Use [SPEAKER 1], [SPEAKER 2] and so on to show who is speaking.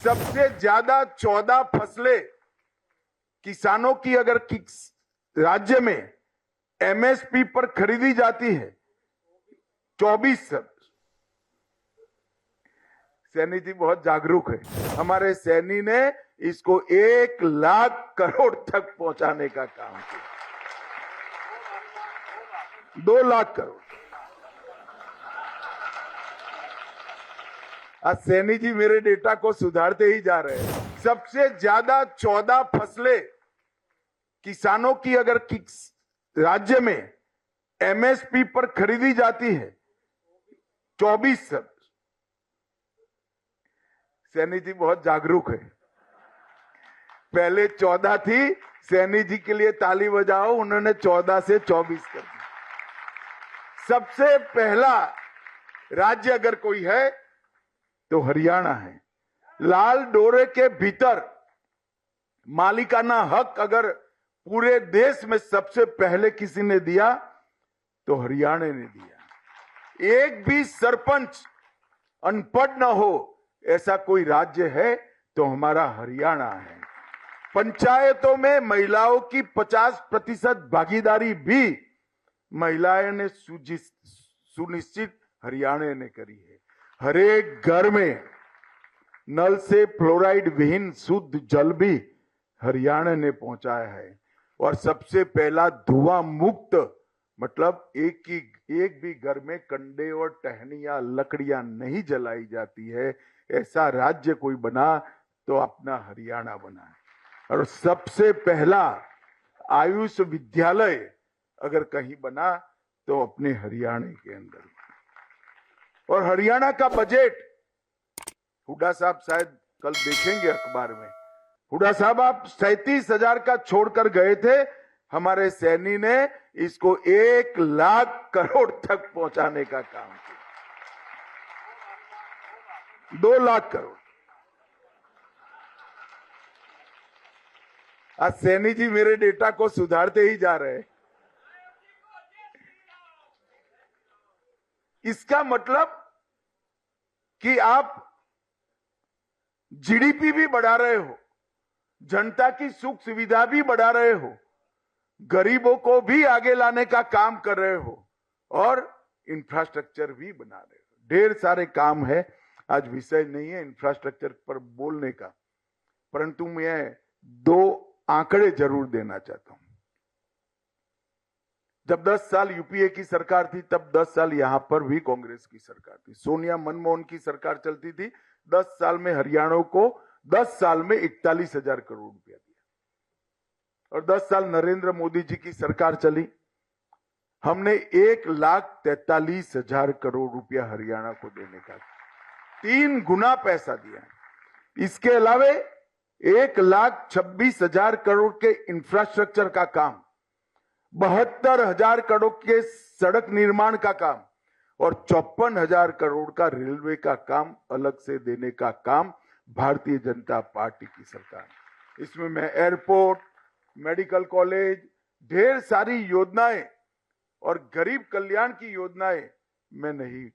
[SPEAKER 1] सबसे ज्यादा 14 फसलें किसानों की अगर राज्य में एमएसपी पर खरीदी जाती है 24। सैनी जी बहुत जागरूक है। हमारे सैनी ने इसको 1 लाख करोड़ तक पहुंचाने का काम किया। 2 लाख करोड़। आज सैनी जी मेरे डेटा को सुधारते ही जा रहे हैं। सबसे ज्यादा 14 फसलें किसानों की अगर राज्य में एमएसपी पर खरीदी जाती है 24। सैनी जी बहुत जागरूक है। पहले 14 थी, सैनी जी के लिए ताली बजाओ, उन्होंने 14 से 24 कर दी। सबसे पहला राज्य अगर कोई है तो हरियाणा है। लाल डोरे के भीतर मालिकाना हक अगर पूरे देश में सबसे पहले किसी ने दिया तो हरियाणा ने दिया। एक भी सरपंच अनपढ़ न हो ऐसा कोई राज्य है तो हमारा हरियाणा है। पंचायतों में महिलाओं की 50% भागीदारी भी महिलाओं ने सुनिश्चित हरियाणा ने करी है। हर एक घर में नल से फ्लोराइड विहीन शुद्ध जल भी हरियाणा ने पहुंचाया है। और सबसे पहला धुआं मुक्त, मतलब एक भी घर में कंडे और टहनियां लकड़ियां नहीं जलाई जाती है, ऐसा राज्य कोई बना तो अपना हरियाणा बना है। और सबसे पहला आयुष विद्यालय अगर कहीं बना तो अपने हरियाणा के अंदर। और हरियाणा का बजट हुड्डा साहब शायद कल देखेंगे अखबार में। हुड्डा साहब आप 37,000 का छोड़कर गए थे, हमारे सैनी ने इसको 1 लाख करोड़ तक पहुंचाने का काम किया। 2 लाख करोड़। आज सैनी जी मेरे डेटा को सुधारते ही जा रहे हैं। इसका मतलब कि आप जीडीपी भी बढ़ा रहे हो, जनता की सुख सुविधा भी बढ़ा रहे हो, गरीबों को भी आगे लाने का काम कर रहे हो और इंफ्रास्ट्रक्चर भी बना रहे हो। ढेर सारे काम है, आज विषय नहीं है इंफ्रास्ट्रक्चर पर बोलने का, परंतु मैं 2 आंकड़े जरूर देना चाहता हूं। जब 10 साल यूपीए की सरकार थी तब 10 साल यहां पर भी कांग्रेस की सरकार थी। सोनिया मनमोहन की सरकार चलती थी। 10 साल में हरियाणा को 10 साल में 41,000 करोड़ रुपया दिया। और 10 साल नरेंद्र मोदी जी की सरकार चली, हमने 1,43,000 करोड़ रुपया हरियाणा को देने का 3 गुना पैसा दिया। इसके अलावे 1,26,000 करोड़ के इंफ्रास्ट्रक्चर का काम, 72,000 करोड़ के सड़क निर्माण का काम और 54,000 करोड़ का रेलवे का काम अलग से देने का काम भारतीय जनता पार्टी की सरकार। इसमें मैं एयरपोर्ट, मेडिकल कॉलेज, ढेर सारी योजनाएं और गरीब कल्याण की योजनाएं मैं नहीं